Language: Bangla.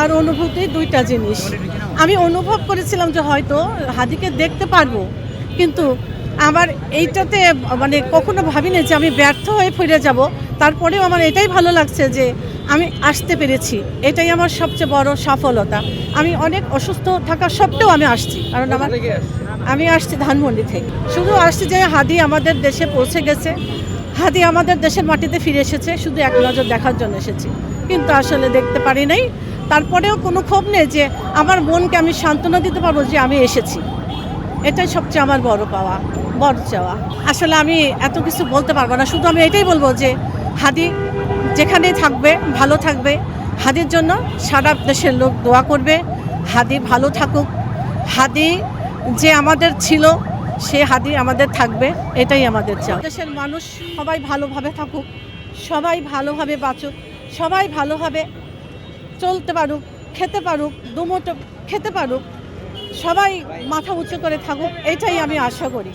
আর অনুভূতি দুইটা জিনিস। আমি অনুভব করেছিলাম যে হয়তো হাদিকে দেখতে পারবো, কিন্তু আমার এইটাতে মানে কখনো ভাবিনি যে আমি ব্যর্থ হয়ে ফিরে যাব। তারপরেও আমার এটাই ভালো লাগছে যে আমি আসতে পেরেছি, এটাই আমার সবচেয়ে বড় সফলতা। আমি অনেক অসুস্থ থাকা সত্ত্বেও আমি আসছি, কারণ আমি আসছি ধানমন্ডি থেকে। শুধু আসছি যে হাদি আমাদের দেশে পৌঁছে গেছে, হাদি আমাদের দেশের মাটিতে ফিরে এসেছে, শুধু এক নজর দেখার জন্য এসেছি, কিন্তু আসলে দেখতে পারি নাই। তারপরেও কোনো ক্ষোভ নেই, যে আমার মনকে আমি সান্ত্বনা দিতে পারবো যে আমি এসেছি। এটাই সবচেয়ে আমার বড় পাওয়া, বড় চাওয়া। আসলে আমি এত কিছু বলতে পারবো না, শুধু আমি এটাই বলবো যে হাদি যেখানেই থাকবে ভালো থাকবে। হাদির জন্য সারা দেশের লোক দোয়া করবে, হাদি ভালো থাকুক। হাদি যে আমাদের ছিল, সে হাদি আমাদের থাকবে, এটাই আমাদের চাওয়া। দেশের মানুষ সবাই ভালোভাবে থাকুক, সবাই ভালোভাবে বাঁচুক, সবাই ভালোভাবে চলতে পারুক, খেতে পারুক, দুমুঠো খেতে পারুক, সবাই মাথা উঁচু করে থাকুক, এটাই আমি আশা করি।